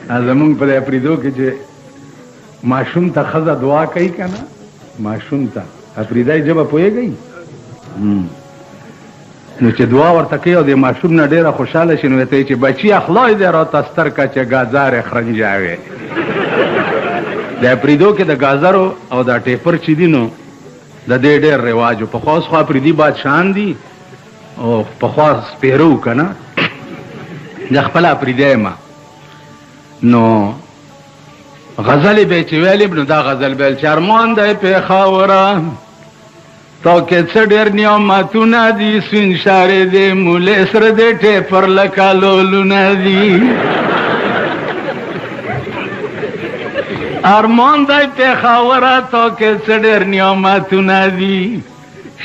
زمونږ په دې اپریدو کې چې ماشوم ته ښځه دعا کوي که نه ماشوم ته اپریدای ژبه پوهېږئ نو چې دعا ورته کوي او د ماشوم نه ډېره خوشحاله شي نو ورته وایي چې بچي خدای دې راته ستر کړه چې ګازارې خرنجاوې د اپریدو کې د ګازرو او د ټیپر چې دي نو د دې ډېر رواج و پخوا اوس خو اپریدي بادشاهان دي او پخوا سپېره و که نه زه خپله اپریدی یم نو غزلې به چې ویلې نو دا غزل به ویل چې ارمان دی پېښوره تا کې څه ډېر نعمتونه دي سپین شارې دی مولې سره دی ټیپر لکه لولونه دي ارمان دی پېښوره تا کې څه ډېر نعمتونه دي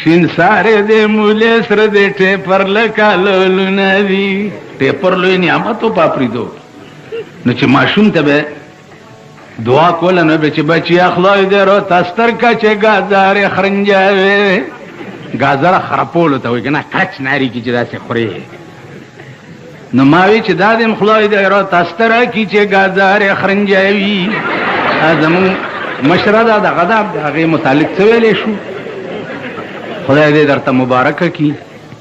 شین سارې دی مولې سره دی ټیپر لکه لولونه دي ټیپر لوی نعمت و په اپریدو نو چې ماشوم ته به دعا کوله نو به چې بچیا خدای دې راته ستر کړه چې ګازارې خرنجاوې ګازره خرپولو ته وایي که نه کچ ناري کي چې داسې خورې نو ما وی چې دا دې خدای دې راته ستره کړي چې ګازارې خرنجاوي زمونږ مشره ده دغه ده د هغې متعلق څه ویلی شو خدای دې درته مبارکه کړي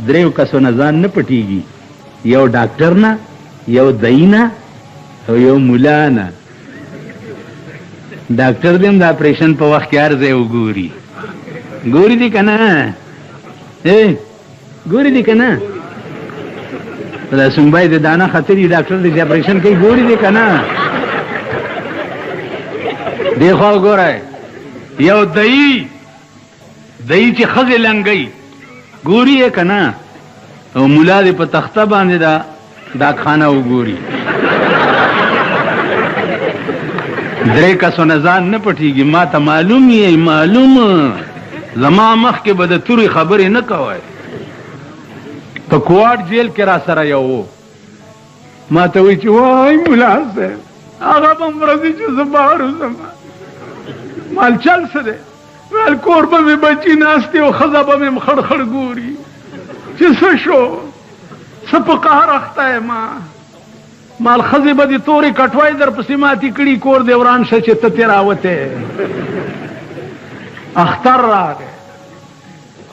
دریو کسو نه ځان نه پټېږي یو ډاکټر نه یو دعی نه او یو ملا نه ډاکټر دې هم د اپریشن په وخت کې هر ځای وګوري ګوري دي که نه ګوري دي که نه دا سنبای د دانه خطري ډاکټر دې چې اپریشن کوي ګوري دي که نه دې خوا وګورئ یو دعی چې ښځې لنګوي ګوري یې که نه او ملا دې په تخته باندې دا ډاکخانه وګوري درې کسو نه ځان نه پټېږي ما ته معلوم یې معلوم زما مخکې به د تورې خبرې نه کوئ په کوواټ جیل کې را سره یو و ما ته وایي چې وای ملا صاحب هغه به م ورځي چې زه بهر وځم مال چل څه دی ویل کور به مې بچي ناست دي او ښځه به مې خړ خړ ګوري چې څه شو څه په قهر اخته یمه مال ښځې به دې تورې کټوای در پسې ماتې کړي کور دې وران شه چې ته ترې راوتې اختر راغی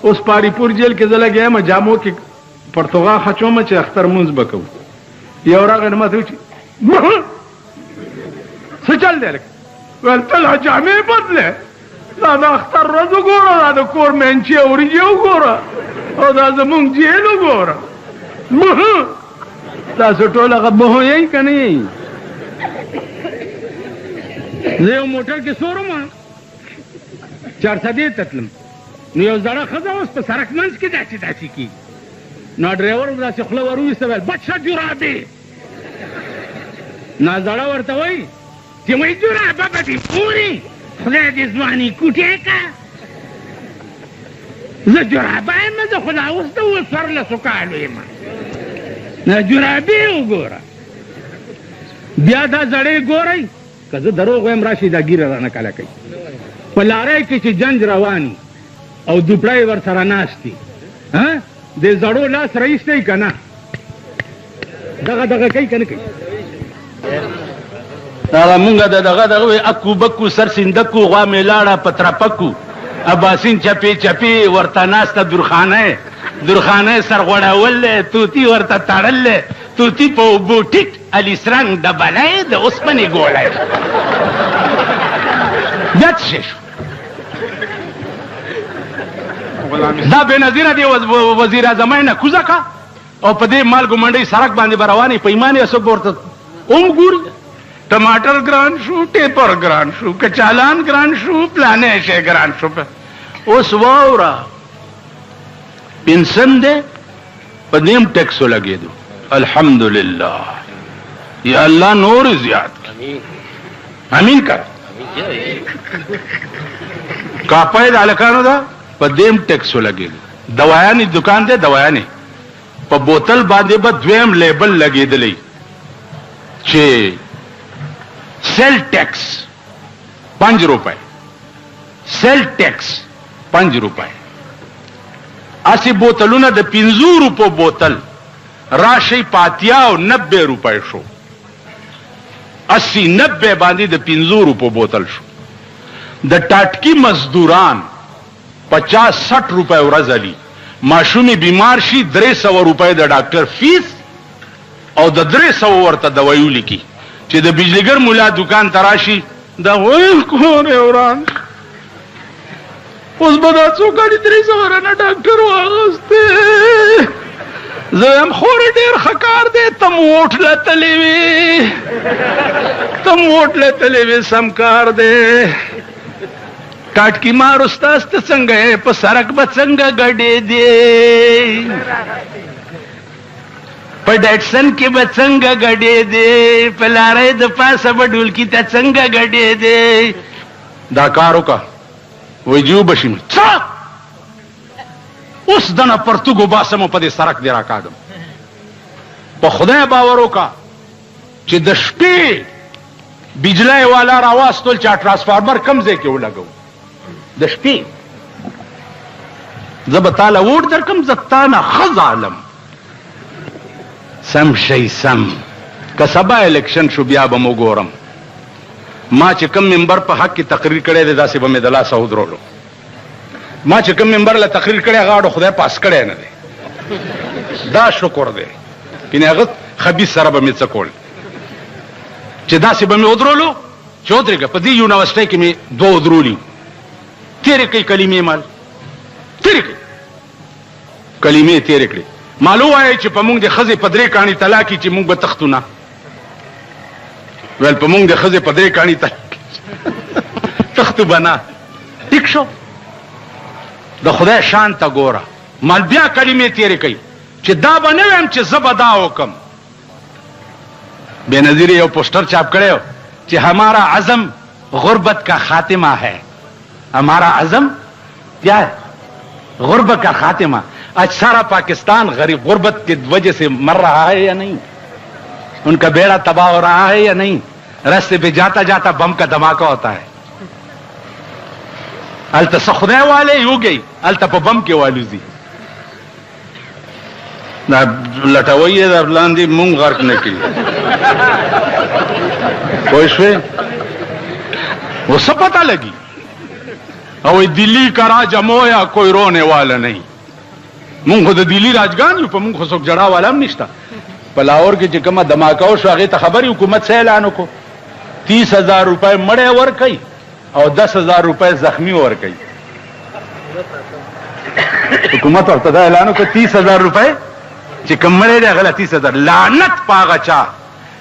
اوس پاړی پور جیل کې زه لګیا یم جامو کې پرتوغا خچومه چې اختر مونځ به کوو یو راغی نو ماته وایي څه چل دی لکه ویل ته لا جامې بدلې دا د اختر ورځ وګوره دا د کور مینچې وریجې وګوره او دا زمونږ جیل وګوره تاسو ټول هغه بهو یئ که نه یئ زه یو موټر کې سورم 400 ته تلم نو یو زړه ښځه اوس په سړک منځ کې داسې داسې کېږي نو ډرایور داسې خوله ور وویسته ویل بچه جرابې نو زړه ورته وایي چې وایي جرابه به دې پورې خدای دې ځواني کوټې که زه جرابه یم زه خو لا اوس د 14 کالو یم نه جرابې وګوره بیا دا زړې ګورئ که زه دروغ وایم راشي دا ګیره رانه کله کوي په لارۍ کې چې جنج رواني او دوپړی ورسره ناست دي د زړو لاس رایستی که نه دغه کوي که نه کوي هغه مونږ د دغه وی اکو بکو سر سیندکو غوا مې لاړه په ترپکو اباسین چپې چپې ورته ناسته درخانه سر غوړول توتی ورته تړل توتی په اوبو ټیټ الیسرنګ ډبلی د اوسپنې ګولی بیا څه شی شو دا بېنظیره دی وزیر اعظمۍ نه کوزه کا او په دې مالګو منډۍ سړک باندې به روانې په ایمان یې څوک ورته اوم ګوري ټماټر ګران شو ټیپر ګران شو کچالان ګران شو پلانې شی ګران شو اوس واوره پنسن دی په دیم ټیکسو لګېدو الحمدلله یا الله نور زیات امین کړه کاپای د هلکانو ده په دیم ټیکسو لګېدو دوایانې دکان دی دوایانې په بوتل باندې به دویم لیبل لګېدلی چې سیل ټیکس 5 روپے سیل ټیکس 5 روپے اسی بوتلونه د 50 روپو بوتل راشي پاتیا او 90 روپے شو 80-90 باندې د 50 روپو بوتل شو. د ټاټکی مزدوران 50-60 روپے ورځ علي. ماشومې بیمار شي 300 روپے د ډاکټر فیس او د 300 ورته دوايو لیکي. چې د بجلیګر مولا دکان تراشي دا وای کور وران اوس به دا څو غاړي 300 ورنه ډاکټر واغسته. زه هم خور ډیر خکار دی تم وټ لتلې وي سم کار دی. ټاټکی مار استاد ته څنګه په سرک به څنګه غړې دی په ډیټسن کې به څنګه غړې دی په لارې د پاسه به ډولکی ته څنګه غړې دی. دا کار وکړه وجو بشم څه اوس دنه پرتګو باسم په دې سرک دی راکاږم. په خدای باور وکړه چې د شپې بجلی والا راواستول چې ترانسفارمر کم ځای کې ولګو د شپې زه به تاله ووټ درکم زه تا نه ښه ظالم. سم شی سم که سبا الیکشن شو بیا به م وګورم. ما چې کوم ممبر په حق کې تقریر کړی دی داسې به مې د لاسه ودرولو. ما چې کوم ممبر له تقریر کړی هغه اړو خدای پاس کړی نه دی. دا شکر دی کنې هغه خبیث سره به مې څه کول چې داسې به مې ودرولو چې ودرېږه. په دې یونیورسټۍ کې مې 2 ودرولي تېرې کوي کلمې مال تېرې کوي کلمې تېرې کړې. مالو وایي چې په موږ د ښځې په 3 کاڼي طلاق چې موږ به تختو نه ویل په موږ د ښځې په 3 کاڼي تختو به نه. ټیک شو د خدای شان ته ګوره. مال بیا کلمې تېرې کوي چې دا به نه ویم چې زه به دا وکم. بے نظیر یو پوسټر چاپ کړی چې ہمارا عزم غربت کا خاتمہ ہے. ہمارا عزم کیا ہے؟ غربت کا خاتمہ. آج سارا پاکستان غریب غربت کی وجہ سے مر رہا ہے یا نہیں؟ ان کا بیڑا تباہ ہو رہا ہے یا نہیں؟ راستے پہ جاتا جاتا بم کا دھماکہ ہوتا ہے. التا خدای والے یو گئی التا په بم کې والوزي. دا لټوي دا لاندې مونږ غرق نه کړي. پوه شوې वो सब पता लगी او दिल्ली का राज मोया कोई रोने वाला नहीं. مونږ خو د دلی راجګان یو په مونږ خو څوک جړا والا هم نشته. په لاهور کې چې کومه دماکه وشو هغې ته خبرې حکومت څه اعلان وکړو 30,000 روپۍ مړی ورکوي او 10,000 روپۍ زخمی ورکوي. حکومت ورته دا اعلان وکړو 30,000 روپۍ چې کوم مړی دی هغه له 30,000. لعنت په هغه چا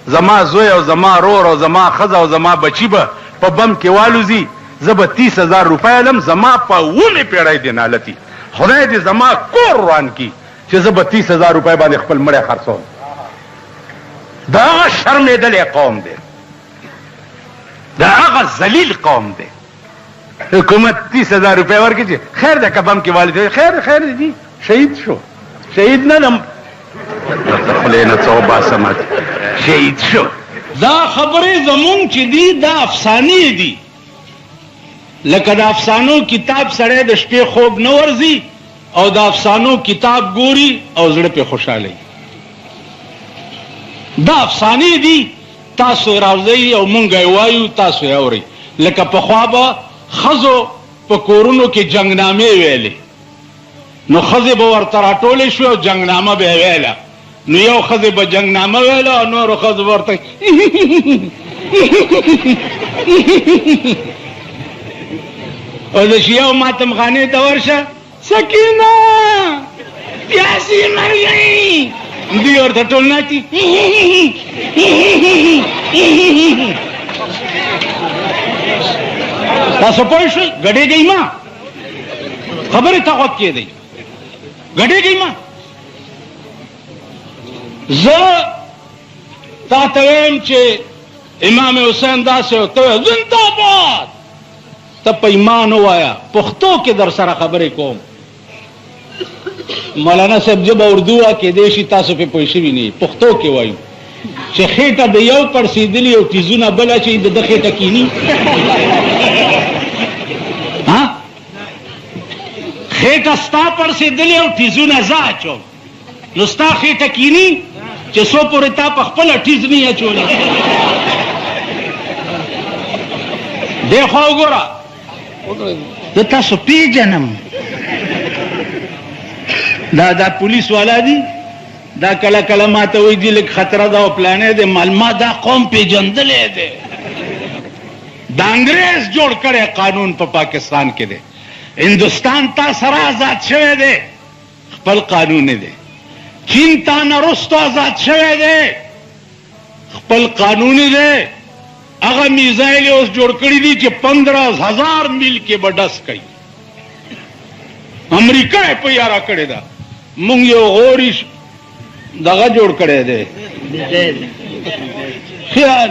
زما زوی او زما رور او زما ښځه او زما بچي به په بم کې والوزي. زه به 30,000 روپۍ علم زما په 9 پیړۍ دی نالتي. خدای دې زما کور روان کی چې زه به 30,000 روپۍ باندې خپل مړی خرڅوم. دا هغه شرمېدلی قوم دی دا هغه ذلیل قوم دی. حکومت 30,000 روپۍ ورکړي چې خیر دی که بم کې والد خیر دی شهید شو شهید نه د خولې نه څه وباسم شهید شو. دا خبرې زمونږ چې دي دا افسانې دي. لکه د افسانو کتاب سړی د شپې خوب نه ورځي او د افسانو کتاب ګوري او زړه پې خوشحاله. دا افسانې دي تاسو راوځئ او مونږ یې وایو تاسو یې اورئ. لکه پخوا به ښځو په کورونو کې جنګنامې ویلې نو ښځې به ورته راټولې شوې او جنګنامه به یې ویله. نو یو ښځې به جنګنامه ویله او نورو ښځو به ورته او د شیعو ماتم خانې ته ورشه سکینه پیاسې مر گئی دوی ورته ټول ناچي. تاسو پوه شئ ګډېږئ ما خبرې ته غوږ کېدئ ګډېږئ ما. زه تا ته ویم چې امام حسین داسې ورته ویل زنده‌باد ته په ایمان ووایه پښتو کې در سره خبرې کوم. مولانا صاحب ژبه اردو وه کېدی شي تاسو پې پوه شوي نه پښتو کې وایو چې خېټه د یو پړسېدلي او تیزونه بل اچوي د ده خېټه کیني. خېټه ستا پړسېدلې او تیزونه زه اچوم نو ستا خېټه کیني چې څو پورې تا په خپله ټیز نه اچولی. دی خوا وګوره زه تاسو پیژنم دا پولیس والا دي دا کله کله ماته وایي دي لږ خطره ده او پلانې دی ما دا قوم پیژندلی دی د انګریز جوړ کړی قانون په پاکستان کې دی هندوستان تا سره آزاد شوی دی خپل قانون دی چین تا نه رستو آزاد شوی دی خپل قانون دی هغه میزایل اوس جوړ کړي دي چې 15,000 میل کې به ډس کوي امریکا یې په یاره کړې ده مونږ یو غوري دغه جوړ کړی دی خیال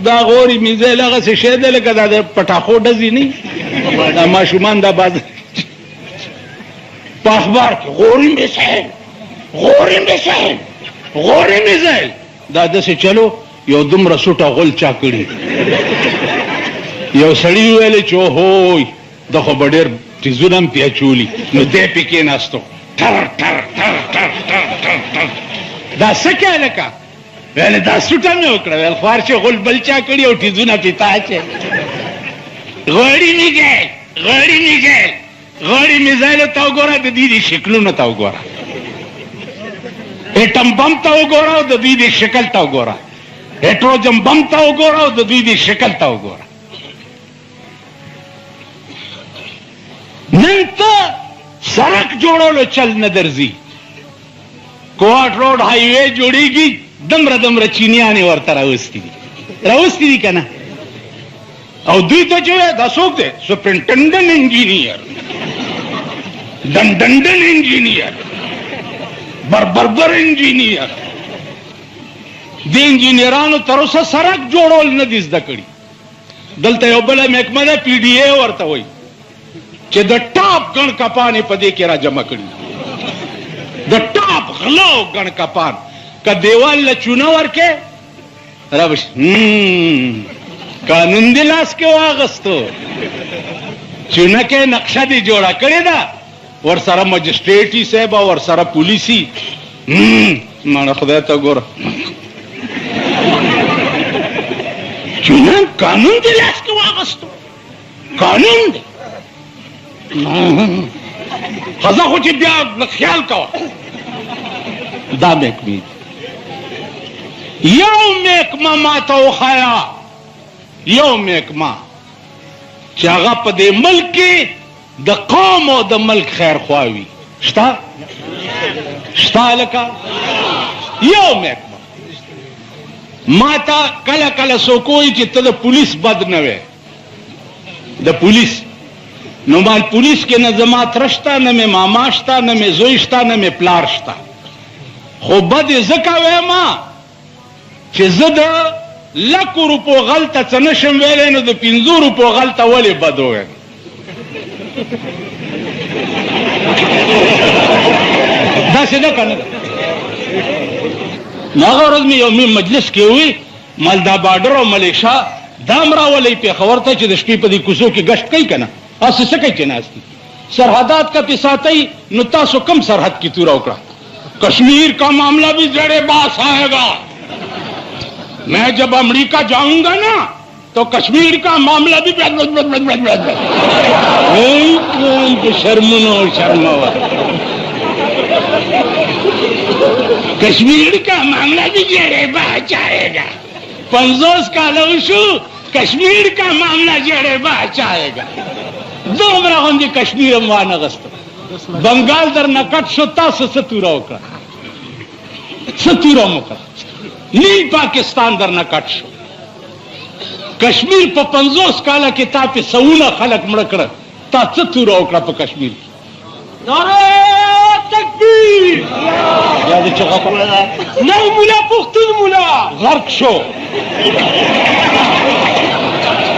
دا غوري میزایل هغسې شی دی لکه دا د پټاخو ډزې نه دا ماشومان دا باز په اخبار کې غوري میزایل دا داسې چلو یو دومره سوټه غول چا کړي یو سړي وویلې چې اوهوی دا خو به ډېر تیزونه هم پې اچولي نو دی پې کېناستو ټر ټر ټر ټر ټر ټر ټر دا څه کوې لکه ویلې دا سوټه مې وکړه ویل خوار چې غول بل چا کړي او تیزونه پې تا اچې غوړي میزایلو ته وګوره د دوی د شکلونو ته وګوره ایټم بم ته وګوره او د دوی د شکل ته وګوره هیټروجن بم ته وګوره او د دوی د شکل ته وګوره نن ته سړک جوړولو چل نه درځي کوهاټ روډ های وے جوړیږي دمره چینیانې ورته راوستي دي که نه او دوی ته چې دا څوک دی سپرنټنډنټ انجینیر ډنډنډن انجینیر بربر انجینیر د انجینیرانو تر اوسه سړک جوړول نه دي زده کړي دلته یو بله محکمه ده پی ډي اے ورته وایي چې د ټاپ ګڼ کپانې په دې کې را جمع کړي د ټاپ غلا او ګڼ کپان که دیوال له چونه ورکې روش قانون دې لاس کې واغستو چونه کې نقشه دې جوړه کړې ده ورسره مجسټریټي صاحب او ورسره پولیسي ماړه خدای ته ګوره چونه قانون دې لاس کې واغستو قانون دی خزه خو چې بیا خیال کوه دا محکمې یو محکمه ما ته وښیه یو محکمه چې هغه په دې ملک کې د قوم او د ملک خیر خواوي شته لکه یو محکمه ما ته کله کله څوک وایي چې ته د پولیس بد نه وې د پولیس نو مال پولیس کې نه زما تره شته نه مې ماما شته نه مې زوی شته نه مې پلار شته خو بد یې ځکه ویمه چې زه د 100 روپو غلطه څه نشم ویلی نو د 50 روپو غلطه ولې بد ووایم داسې ده که نه ده نو هغه ورځ مې یو مجلس کې ووي مال دا باډر او ملیشا دا هم راولئ پېښور ته چې د شپې په دې کوڅو کې ګشت کوي که نه اسے سکے کے ناستی سرحدات کا پساتی نو تاسو کم سرحد کی تورا اکڑا کشمیر کا معاملہ بھی زیر باس آئے گا میں جب امریکہ جاؤں گا نا تو کشمیر کا معاملہ بھی شرمو کشمیر کا معاملہ بھی زیر باس آئے گا 50 کا لوشو کشمیر کا معاملہ زیر باس آئے گا دومره غوندې کشمیر هم وانغسته بنګال در نه کټ شو تاسو څه توره وکړه څه توره مو وکړه نیم پاکستان در نه کټ شو کشمیر په 50 کاله کې تا پې سوونه خلک مړه کړه تا څه توره وکړه په کشمیر کې نعره تکبیر یا دې چغه کړه نو مولا پښتون مولا غرق شو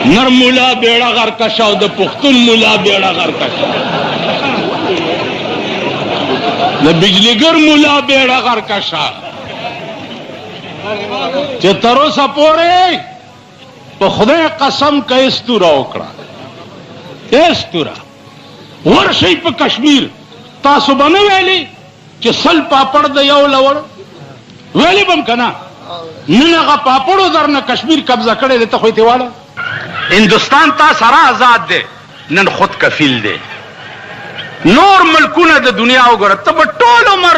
نر مولا بیڑا غر کشا او د پختون مولا بیڑا غر کشا د بجلیګر مولا بیڑا غر کشا چې تر اوسه پورې په خدای قسم که استوره وکړه استوره ورشئ په کشمیر تاسو به نه ویلي چې 100 پاپړ د یو لوړ ویلي به م که نه نن هغه پاپړو در نه کشمیر قبضه کړی دی ته خو یې تې واړه هندوستان تا سره آزاد دی نن خود کفیل دی نور ملکونه د دنیا وګوره ته به ټول عمر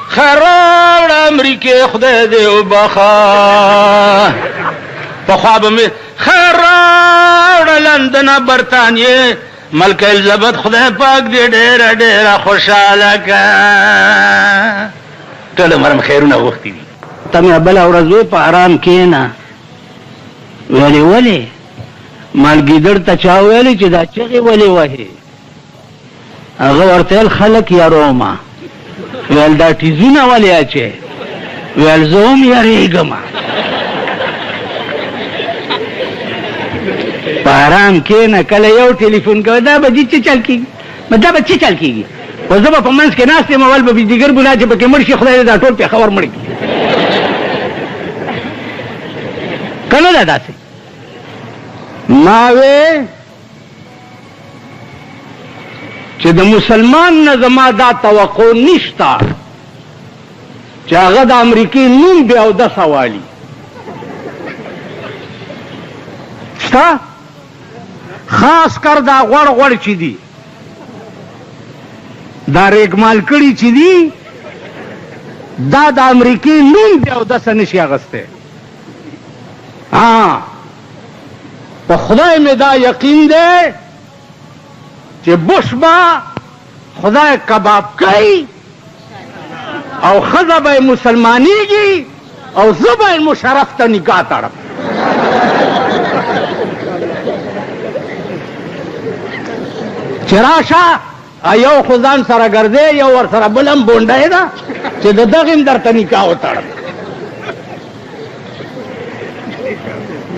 خیر راوړه امریکې خدای دې وبخه پخوا به مې خیر راوړه لندنه برطانیې ملکه الیزابت خدای پاک دې ډېره ډېره خوشحاله که ټول عمر م خیرونه غوښتي دي ته مې بله ورځ وې په آرام کښېنه ولې مالګیدړ ته چا ویلې چې دا چغې ولې وهې هغه ورته ویل خلک یارومه ویل دا ټیزونه ولې اچې ویل زه هم یارېږم په آرام کښېنه کله یو ټلیفون کوه دا به دې څه چل کېږي دا به څه چل کېږي خو زه به په منځ کې ناست یم اول به بجلیګر بولا چې پکې مړ شي خدای دې دا ټول پېښور مړ کړي که نه ده داسې ما وې چې د مسلمان نه زما دا توقع نشته چې هغه د امریکې نوم بې اودسه والي شته خاص کر دا غوړ غوړ چې دي دا ریګمال کړي چې دي دا د امریکې نوم بې اودسه نشي اخیستی په خدای مې دا یقین دی چې بش به خدای کباب کوي او ښځه به یې مسلمانېږي او زه به یې مشرف ته نکاح تړم چې راشه یو خو ځان سره ګرځې یو ور سره بل هم بونډی ده چې د دغې هم درته نکاح وتړم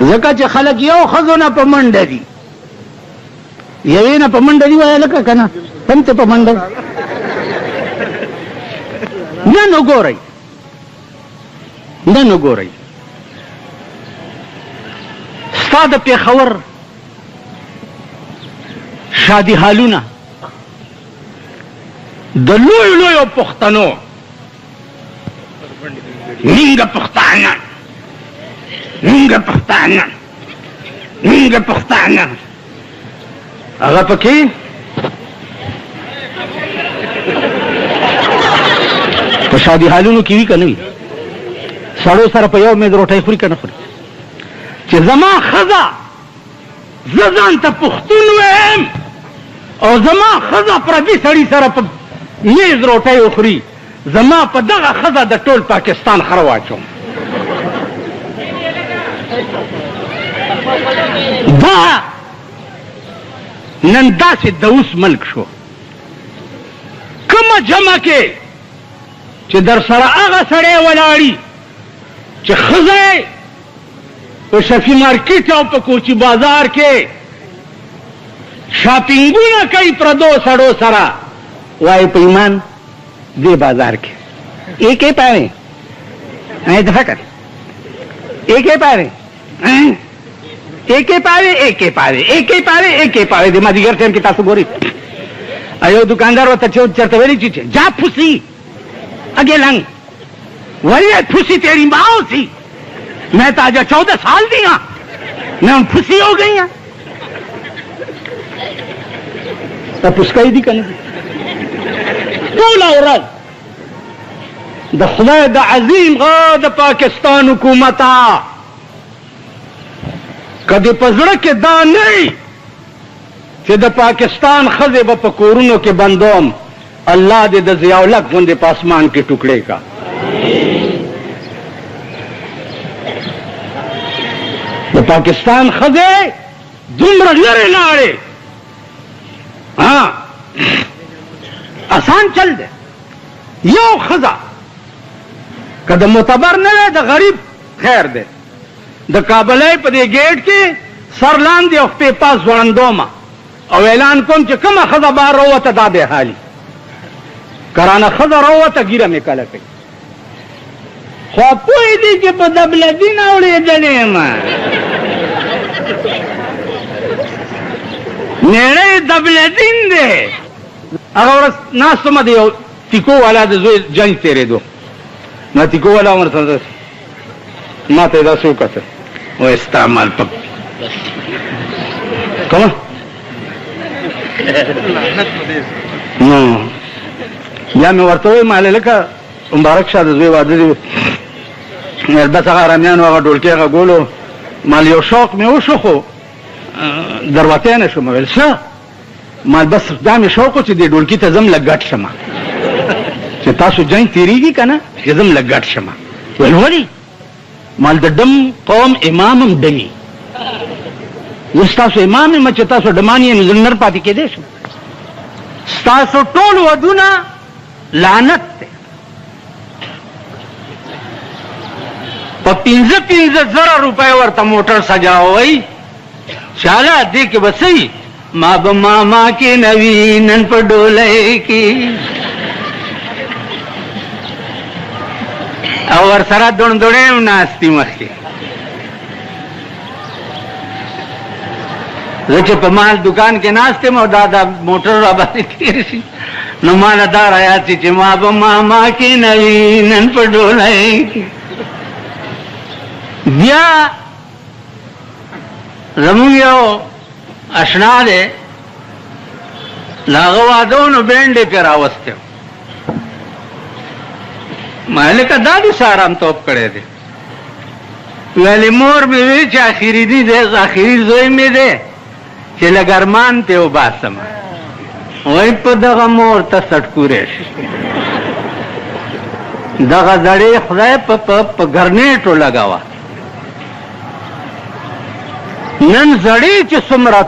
ځکه چې خلک یو ښځو نه په منډه دي یوې نه په منډه دي وایه لکه که نه هم ته په منډه نن وګورئ نن وګورئ ستا د پېښور شادي حالونه د لویو لویو پښتنو مونږ پښتانه مونږ پښتانه مونږ پښتانه هغه پکې په شادي حالونو کې وي که نه وي سړو سره په یو میز روټۍ خوري که نه خوري چې زما ښځه زه ځان ته پښتون ویم او زما ښځه پردي سړي سره په میز روټۍ وخوري زما په دغه ښځه د ټول پاکستان خره واچوم دا نن داسې د اوس ملک شو کومه جمع کې چې در سره هغه سړی ولاړي چې ښځه په شفي مارکیټ او په کوچي بازار کې شاپینګونه کوي پردو سړو سره وایي په ایمان دې بازار کې ایک یې پاره دفع کر ایک یې پاره ایک یې پاره ایک یې پاره ایک یې پاره ایک یې پاره د مازدیګر ټایم کې تاسو ګورئ یو دکاندار ورته چېرته ویلي چې جا پھوسی اگے لنگ ولی پھوسی تیری ماں سی میں تو آج 14 سال دی ہاں میں پھوسی ہو گئی ہاں تو پھسکائی دی کنه ټول اوراد د خدای د عظیم غا د پاکستان حکومتا کدی پزړه کې دا نه چې د پاکستان ښځې به په کورونو کې بندوم الله دې د ضیاءالحق غوندې په اسمان کې ټوکړې کا د پاکستان ښځې دومره لرې لاړې آسان چل دی یو ښځه که د معتبر نه دی د غریب خیر دی د کابلۍ په دې ګیټ کې سر لاندې او خپې پاس ځوړندومه او اعلان کوم چې کومه ښځه بهر راووته دا بې حالي کرانه ښځه راووته ږیره مې کله کوي خو پوه دي چې په دبلدین اورېدلې یم نیړی دبلدین دی هغه ورځ ناست ومه د یو تیکو والا د زوی جنج تېرېدو نو تیکو والا ورته ما ته یې داسې وکتل وایي ستا مال په کومه نو بیا مې ورته وویل مالې لکه مبارک شه د زوی واده دی بس هغه ارامیانو هغه ډولکې هغه ګولو مال یو شوق مې وشو خو دروتی نه شوم ویل څه مال بس دا مې شوق و چې دې ډولکي ته ځم لږ ګډ شمه چې تاسو جنګ تېرېږي که نه چې ځم لږ ګډ شمه ویل ولې مال د ډم قوم امام هم ډمي زه ستاسو امام یم چې تاسو ډمان یې نو زه نر پاتې کېدی شم ستاسو ټول ودونه لعنت دی په 5,000 روپۍ ورته موټر سجاوئ چاله دې کې به صحیح ما به ماما کې نوي نن په ډولۍ کې او ورسره دوڼدوڼې هم ناستي مخکې زه چې په مال دکان کې ناست یم او دا موټر را باندې تېر شي نو ماله دا رایاد شي چې ما به ماما کې نوي نن په ډولۍ کې بیا زمونږ یو اشنا دی له هغه واده نو بینډ یې پرې راوستی ما لکه دا دې څه ارامتوب کړی دی ویلې مور مې وی چې اخري دی اخري زوی مې دی چې لږ ارمان پې وباسم وایي په دغه مور ته سټکوری شي دغه زړې خدای په ګرنیټو لګوه نن زړې چې څومره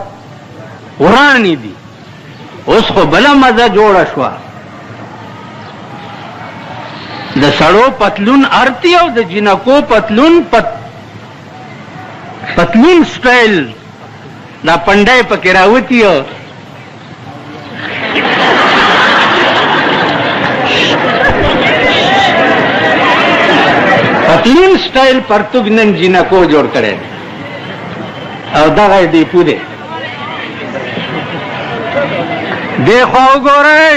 ورانې دي اوس خو بله مزه جوړه شوه د سړو پتلون ارتی او د جنکو پتلون سټایل دا پنډای پکې راوتی او پتلون سټایل پرتګ نن جنکو جوړ کړي او دغه دی پوره دیکھو وګورئ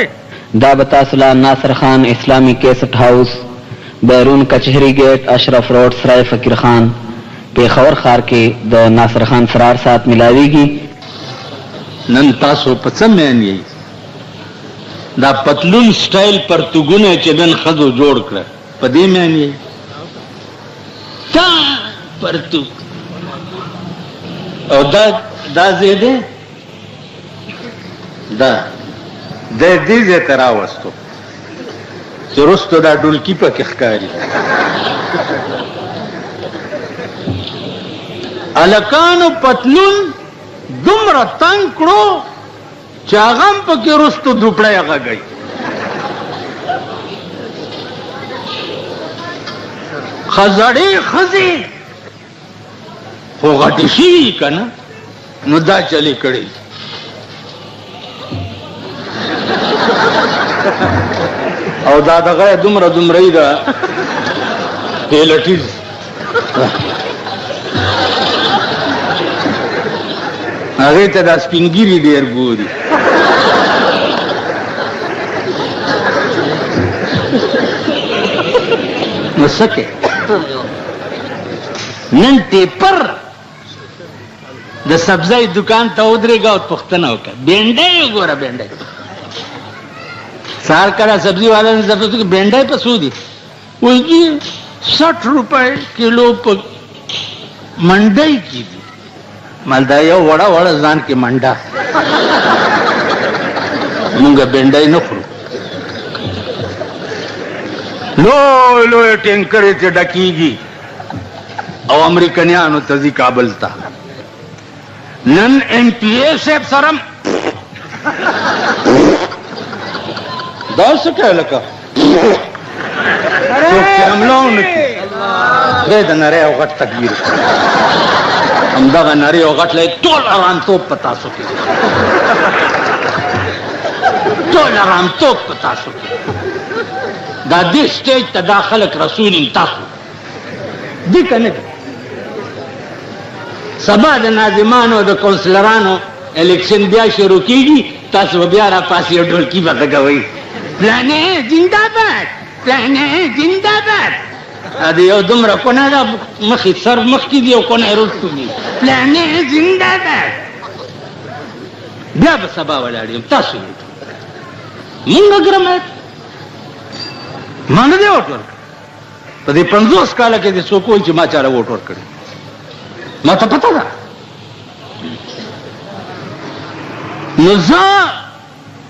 دا بتاسلا ناصر خان اسلامی کیسٹ ہاؤس بیرون کچہری گیٹ اشرف روڈ سرائے فقیر خان پیښور ښار کې د ناصر خان فرار سات ملاویږي نن تاسو په څه مین یې دا پتلون سټایل پرتګونه چې نن ښځو جوړ کړه په دې مین یې تا پرتګ او دا زیده دا د دې ځای ته راوستو چې وروستو دا ډولکي پکې ښکاري هلکانو پتلون دومره تنګ کړو چې هغه هم پکې وروستو دوپړی غږوي زړې ښځې خو غټې شوي که نه نو دا چلې کړی او دا دغه دومره دومرهی ده پیلټیز هغې ته دا سپینګیري ډېر ګوري نو څه کې نن ټیپر د سبزی دکان ته ودرېږه او پوښتنه وکړه بینډۍ وګوره بینډۍ سار کړه سبزی والا نے زبردست کہ بینڈائی پہ سو دی وہ جی 60 روپے کلو پہ منڈائی کی دی مالدائی یو وڑا وڑا ځان کې منډا مونږه بینډای نه خورو لوی ټینکرې ته ډکیږي او امریکایانو ته ځي کابل ته نن ایم پی اے صاحب سره دا څه کوي لکه څوک چې حمله ونه کړي دی د نری او غټ تکبیر همدغه نری او غټ لی ټول ارامتوب په تاسو کې ټول ارامتوب په تاسو کې دا دې سټیج ته دا خلک رسول تاسو دي که نه سبا د ناظمانو د کونسلرانو الیکشن بیا شروع کېږي تاسو به بیا راپاسې یو ډولکي به غږوئ پلانې زنده‌باد پلانې زنده‌باد ادي یو دومره کونه ده مخې سر مخکې دي او کونه یې رستو دي پلانې زنده ده بیا به سبا ولاړ یم تاسو یې مونږ ګرمت ما نه دی ووټ ورکړی په دې 50 کاله کې دې څوک وایي چې ما چاله ووټ ورکړی ما ته پته ده نو زه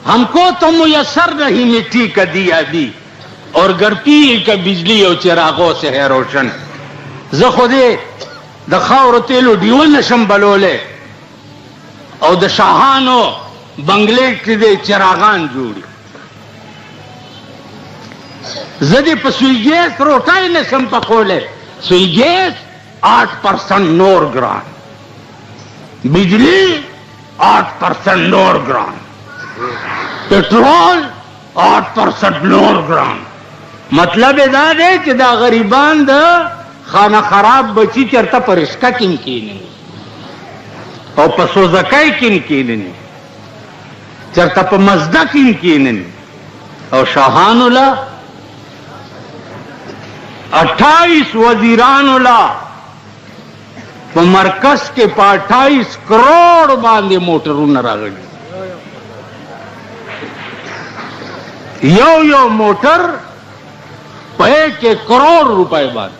हमको तो मुयसर नहीं मिट्टी का दिया भी और गरपी का बिजली और चिरागों से है रोशन ज खुदे द खावर तेलो डीवल नशम बलोले और द शाहानो बंगले के दे चिरागान जोड़ी जदे पसुई गैस रोटाई नशम पकोले सुई गैस 8% नोर ग्राम बिजली 8% नोर ग्राम पेट्रोल 8% नोर ग्राम मतलब دا دی چې دا غریبان د خانه خراب بچی چرته پرشکا کین کینی او په سوزکای کین کینی چرته په مزدا کین کینی او شاهان الله 28 وزیران الله په مرکز کې په 28 کروڑ باندې موټرونه راغلي یو موټر په 1 کروڑ روپے باندې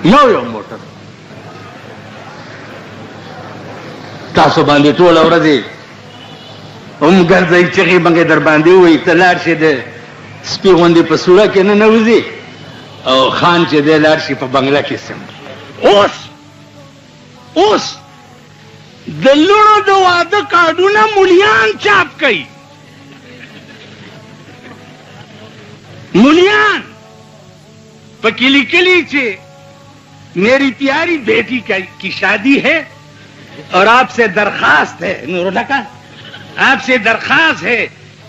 یو موټر تاسو باندې ټول ورځې ګرځئ چغې بنګې در باندې وایي ته لاړ شې د سپي غوندې په سوړه کې نه نوځي او خان چې دی لاړ شي په بنګله کې سم اوس د لوڼو د واده کارډونه مولیان چاپ کوي मुलियान पकीली कली से मेरी प्यारी बेटी की शादी है और आपसे दरखास्त है नूरुल्लाह खान आपसे दरखास्त है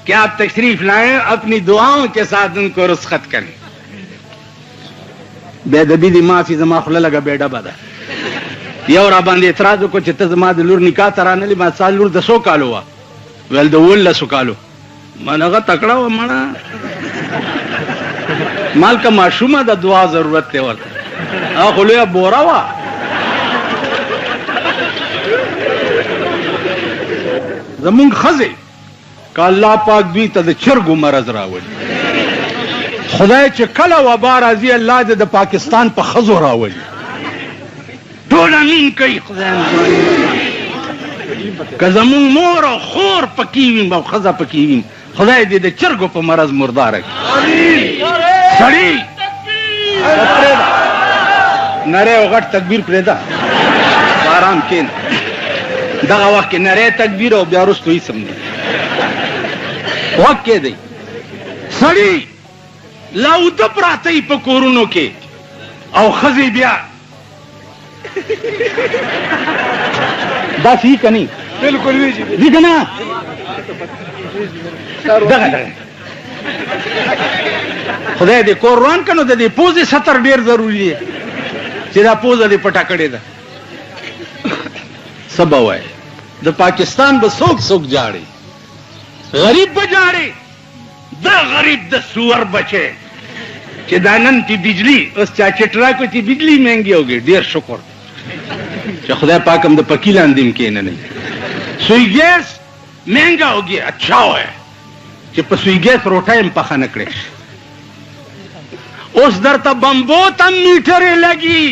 कि आप तशरीफ लाएं अपनी दुआओं के साथ उनको रुस्खत करें बेदबी दी माफी जमा खुला लगा बेड़ा बदा यो रा बांधे एतराज को चित्त जमा लूर निकाह तराने ली मां साल लूर 10 कालो वा वेल द वल सुकालो मनगा तकड़ा व मना माल का माशूमा दा दुआ जरूरत थे ورته اخو له بورا وا زمون خزه ک الله پاک دوی ته د چرګو مرز راوړي خدای چې کله وبا راځي الله دې د پاکستان په خزو راوړي ټول امین کوي خدای که زمون مور او خور پکې وي او خزه پکې وي خدای دې د چرګو په مرز مردار کړي سړی نره او غټ تکبیر پرېدا آرام کین دغه وخت کې نره تکبیر او بیا وروسته یې سم نه وخت کې دی سړی لاوت پراته په کورونو کې او خزي بیا دا سی کني بالکل ویږي دي کنه دغه خدای دې قرآن کنو د دې پوزې ستر ډیر ضروری دی چې دا پوزه دې پټه کړې ده سبا وای د پاکستان به څوک جاړي غریب به جاړي دا غریب د سور بچي چې دا نن تی بجلی اوس چا چټرا کو تی بجلی مهنګي ہوگی ډیر شکر چې خدای پاک هم د پکیلان دیم کې نه سوی ګیس مهنګا ہوگی اچھا ہے چې په سوی ګیس روټه هم پخه نه کړې اوس درته بمبو ته میټرې لګي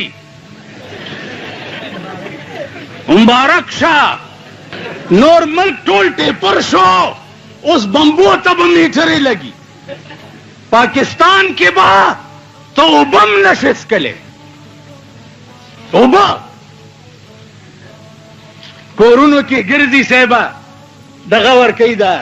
مبارک شاه نورمل ټول ټیپر شو اوس بمبو ته به میټرې لګي پاکستان کې به تو بم نشس کله اوبا کورونو کې ګرځي صاحبہ دغه ور کوي دا